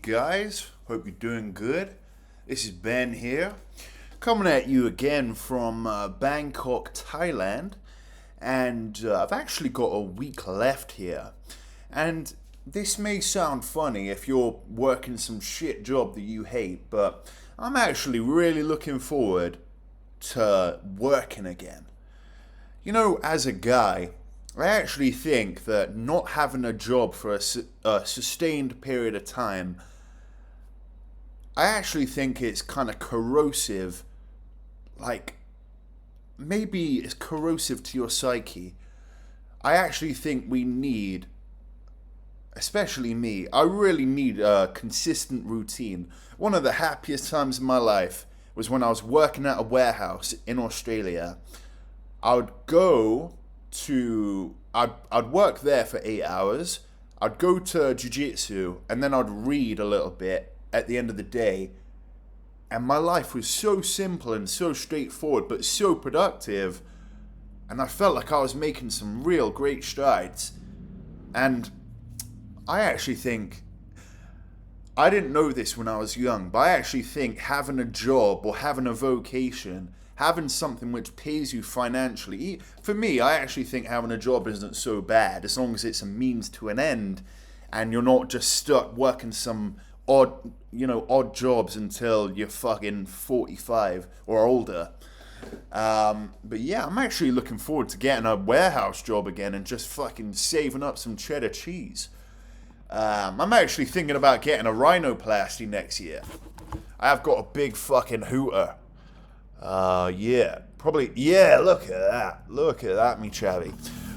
guys? Hope you're doing good. This is Ben here, coming at you again from Bangkok, Thailand. And I've actually got a week left here. And this may sound funny if you're working some shit job that you hate, but I'm actually really looking forward to working again. You know, as a guy, I actually think that not having a job for a sustained period of time, I actually think it's kind of corrosive. Like, maybe it's corrosive to your psyche. I actually think we need, especially me, I really need a consistent routine. One of the happiest times in my life was when I was working at a warehouse in Australia. I would go I'd work there for 8 hours. I'd go to jiu-jitsu and then I'd read a little bit at the end of the day. And my life was so simple and so straightforward, but so productive. And I felt like I was making some real great strides. And I actually think, I didn't know this when I was young, but I actually think having a job or having a vocation, having something which pays you financially, for me, I actually think having a job isn't so bad as long as it's a means to an end and you're not just stuck working some odd jobs until you're fucking 45 or older. But yeah, I'm actually looking forward to getting a warehouse job again and just fucking saving up some cheddar cheese. I'm actually thinking about getting a rhinoplasty next year. I have got a big fucking hooter. Look at that, me chavvy.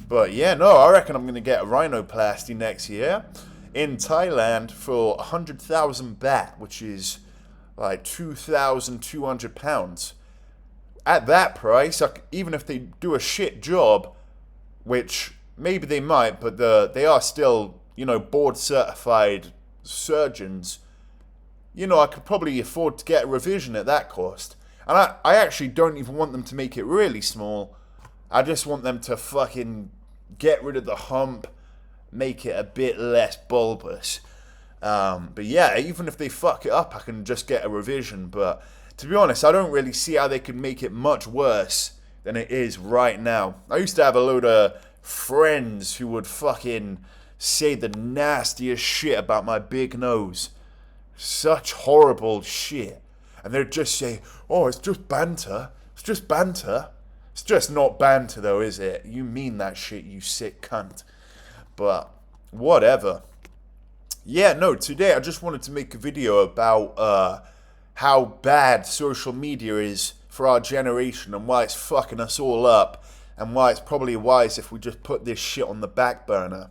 But yeah, no, I reckon I'm gonna get a rhinoplasty next year in Thailand for 100,000 baht, which is like 2,200 pounds. At that price, even if they do a shit job, which maybe they might, but they are still, board certified surgeons, I could probably afford to get a revision at that cost. And I actually don't even want them to make it really small. I just want them to fucking get rid of the hump, make it a bit less bulbous. But yeah, even if they fuck it up, I can just get a revision. But to be honest, I don't really see how they could make it much worse than it is right now. I used to have a load of friends who would fucking say the nastiest shit about my big nose. Such horrible shit. And they'd just say, oh, it's just banter. It's just banter. It's just not banter though, is it? You mean that shit, you sick cunt. But whatever. Yeah, no, today I just wanted to make a video about how bad social media is for our generation and why it's fucking us all up and why it's probably wise if we just put this shit on the back burner.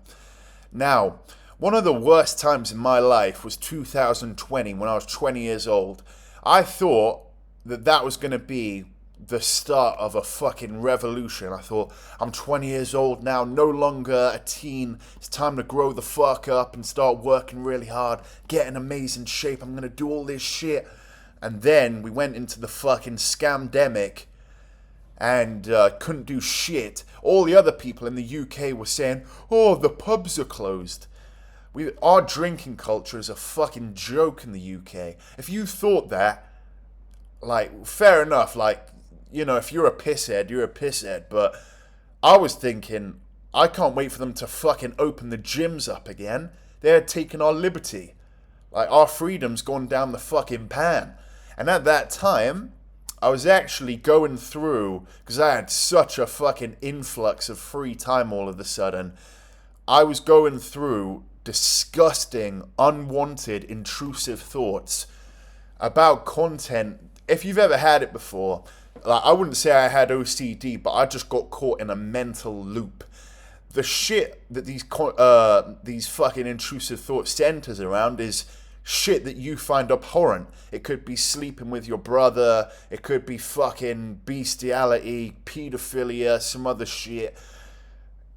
Now, one of the worst times in my life was 2020 when I was 20 years old. I thought that was going to be the start of a fucking revolution. I thought, I'm 20 years old now, no longer a teen. It's time to grow the fuck up and start working really hard, get in amazing shape. I'm going to do all this shit. And then we went into the fucking scamdemic and couldn't do shit. All the other people in the UK were saying, oh, the pubs are closed. Our drinking culture is a fucking joke in the UK. If you thought that, fair enough, if you're a pisshead, you're a pisshead. But I was thinking, I can't wait for them to fucking open the gyms up again. They're taking our liberty. Our freedom's gone down the fucking pan. And at that time, I was actually going through, because I had such a fucking influx of free time all of a sudden, I was going through disgusting, unwanted, intrusive thoughts about content. If you've ever had it before, I wouldn't say I had OCD, but I just got caught in a mental loop. The shit that these fucking intrusive thoughts centers around is shit that you find abhorrent. It could be sleeping with your brother, it could be fucking bestiality, pedophilia, some other shit.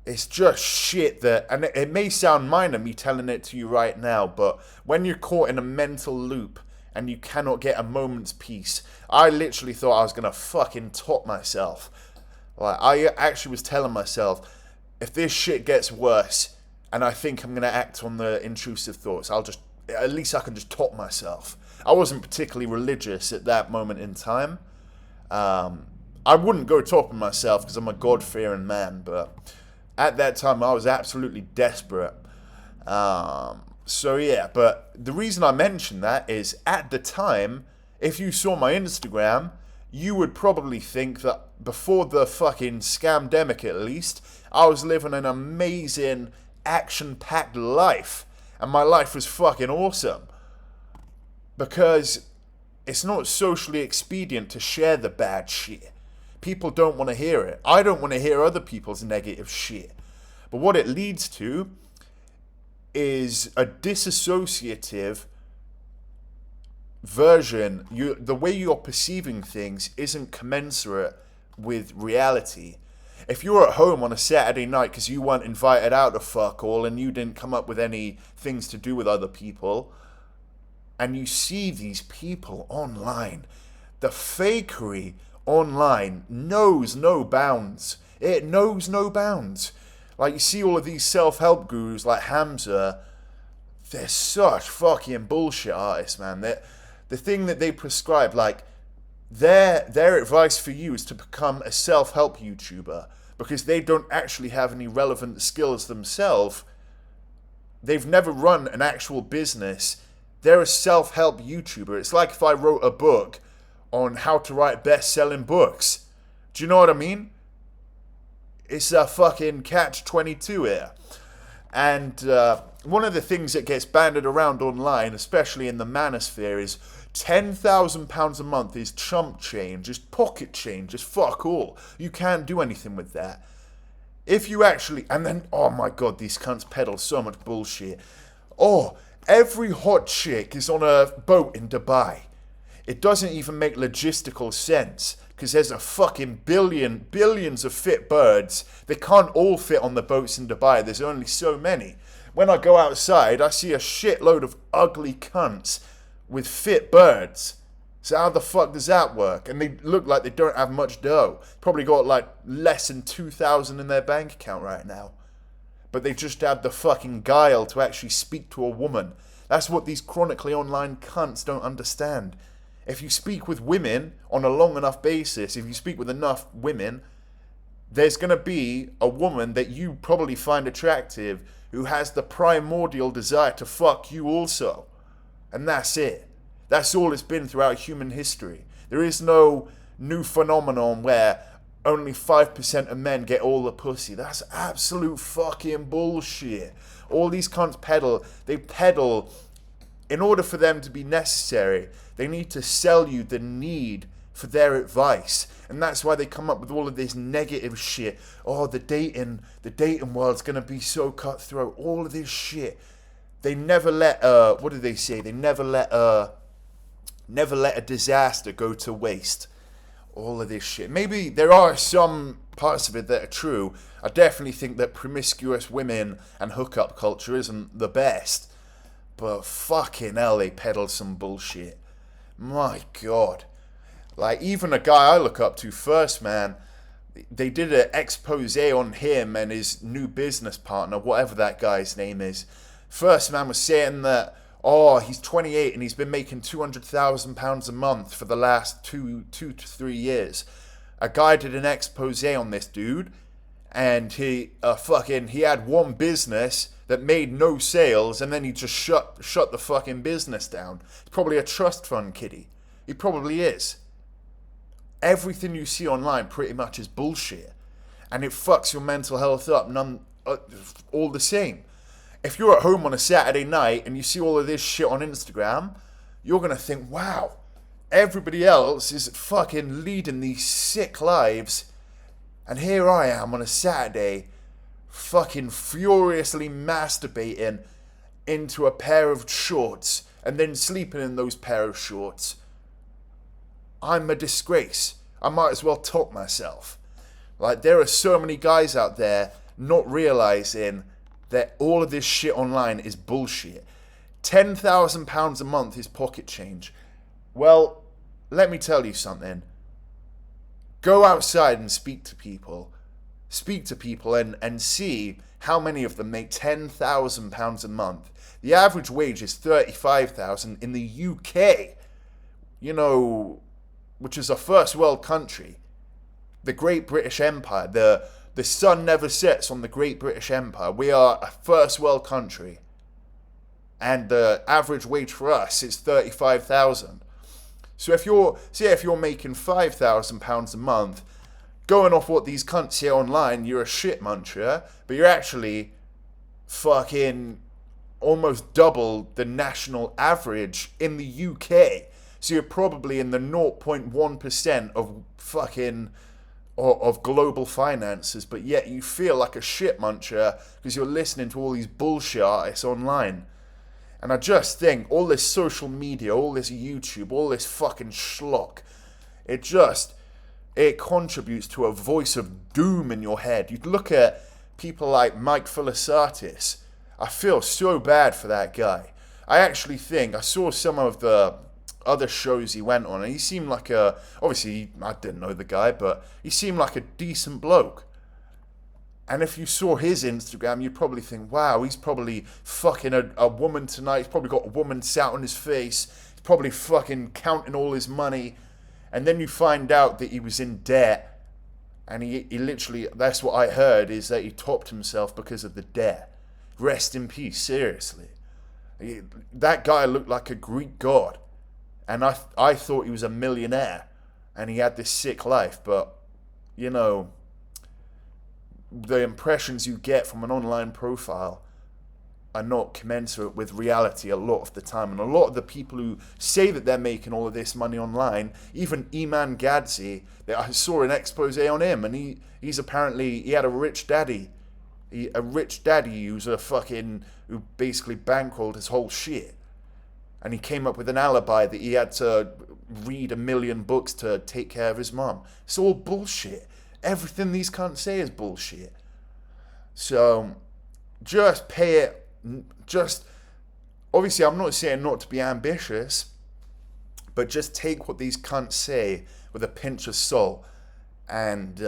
It's just shit that, and it may sound minor me telling it to you right now, but when you're caught in a mental loop and you cannot get a moment's peace, I literally thought I was gonna fucking top myself. I actually was telling myself, if this shit gets worse and I think I'm gonna act on the intrusive thoughts, at least I can just top myself. I wasn't particularly religious at that moment in time. I wouldn't go topping myself because I'm a God-fearing man, but at that time I was absolutely desperate. So yeah, but the reason I mention that is at the time, if you saw my Instagram, you would probably think that before the fucking scamdemic at least, I was living an amazing, action-packed life. And my life was fucking awesome. Because it's not socially expedient to share the bad shit. People don't want to hear it. I don't want to hear other people's negative shit. But what it leads to is a disassociative version. The way you're perceiving things isn't commensurate with reality. If you're at home on a Saturday night because you weren't invited out to fuck all and you didn't come up with any things to do with other people, and you see these people online, the fakery online knows no bounds. It knows no bounds. Like, you see all of these self-help gurus like Hamza, they're such fucking bullshit artists, man. The thing that they prescribe, like, their advice for you is to become a self-help YouTuber because they don't actually have any relevant skills themselves. They've never run an actual business. They're a self-help YouTuber. It's like if I wrote a book on how to write best-selling books. Do you know what I mean? It's a fucking catch-22 here. And one of the things that gets banded around online, especially in the manosphere, is £10,000 a month is chump change, is pocket change, is fuck all. You can't do anything with that. If you actually... And then, oh my god, these cunts peddle so much bullshit. Oh, every hot chick is on a boat in Dubai. It doesn't even make logistical sense. Because there's a fucking billions of fit birds. They can't all fit on the boats in Dubai. There's only so many. When I go outside, I see a shitload of ugly cunts with fit birds. So how the fuck does that work? And they look like they don't have much dough. Probably got like less than 2,000 in their bank account right now. But they just have the fucking guile to actually speak to a woman. That's what these chronically online cunts don't understand. If you speak with women on a long enough basis, if you speak with enough women, there's going to be a woman that you probably find attractive who has the primordial desire to fuck you also. And that's it. That's all it's been throughout human history. There is no new phenomenon where only 5% of men get all the pussy. That's absolute fucking bullshit. All these cunts peddle, in order for them to be necessary, they need to sell you the need for their advice. And that's why they come up with all of this negative shit. Oh, the dating world's gonna be so cutthroat. All of this shit. They never let what do they say? They never let a disaster go to waste. All of this shit. Maybe there are some parts of it that are true. I definitely think that promiscuous women and hookup culture isn't the best. But fucking hell, they peddle some bullshit. My god. Like, even a guy I look up to, First Man, they did an expose on him and his new business partner, whatever that guy's name is. First Man was saying that, oh, he's 28 and he's been making £200,000 a month for the last two to 3 years. A guy did an expose on this dude, and he had one business that made no sales, and then he just shut the fucking business down. He's probably a trust fund kiddie. He probably is. Everything you see online pretty much is bullshit, and it fucks your mental health up all the same. If you're at home on a Saturday night and you see all of this shit on Instagram, you're gonna think, wow, everybody else is fucking leading these sick lives, and here I am on a Saturday fucking furiously masturbating into a pair of shorts and then sleeping in those pair of shorts. I'm a disgrace. I might as well top myself. Like, there are so many guys out there not realizing that all of this shit online is bullshit. £10,000 a month is pocket change. Well, let me tell you something. Go outside and speak to people. Speak to people and see how many of them make £10,000 a month? The average wage is 35,000 in the UK, you know, which is a first world country. The Great British Empire, the sun never sets on the Great British Empire. We are a first world country. And the average wage for us is 35,000. So if you're making £5,000 a month, going off what these cunts say online, you're a shit muncher, but you're actually fucking almost double the national average in the UK. So you're probably in the 0.1% of fucking of global finances, but yet you feel like a shit muncher because you're listening to all these bullshit artists online. And I just think all this social media, all this YouTube, all this fucking schlock, it contributes to a voice of doom in your head. You look at people like Mike Philosartis. I feel so bad for that guy. I actually think, I saw some of the other shows he went on, and he seemed like obviously I didn't know the guy, but he seemed like a decent bloke. And if you saw his Instagram, you'd probably think, wow, he's probably fucking a woman tonight. He's probably got a woman sat on his face. He's probably fucking counting all his money. And then you find out that he was in debt. And he literally, that's what I heard, is that he topped himself because of the debt. Rest in peace, seriously. That guy looked like a Greek god. And I thought he was a millionaire. And he had this sick life. But, you know, the impressions you get from an online profile are not commensurate with reality a lot of the time. And a lot of the people who say that they're making all of this money online, even Iman Gadzi, I saw an expose on him, and he had a rich daddy. A rich daddy who basically bankrolled his whole shit. And he came up with an alibi that he had to read 1 million books to take care of his mum. It's all bullshit. Everything these cunts say is bullshit. So, just pay it. Obviously, I'm not saying not to be ambitious, but just take what these cunts say with a pinch of salt. And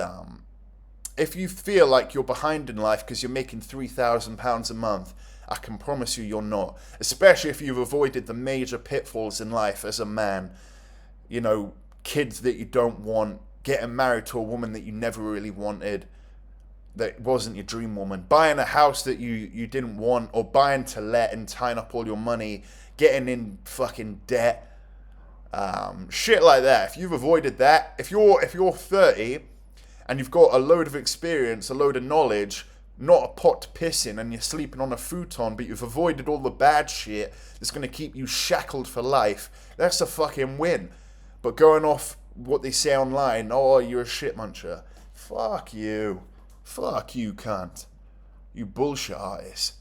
if you feel like you're behind in life because you're making £3,000 a month, I can promise you you're not. Especially if you've avoided the major pitfalls in life as a man. You know, kids that you don't want, getting married to a woman that you never really wanted, that wasn't your dream woman, buying a house that you didn't want, or buying to let and tying up all your money, getting in fucking debt, shit like that. If you've avoided that, if you're 30 and you've got a load of experience, a load of knowledge, not a pot to piss in, and you're sleeping on a futon, but you've avoided all the bad shit that's going to keep you shackled for life, that's a fucking win. But going off what they say online, oh, you're a shit muncher. Fuck you, cunt. You bullshit artist.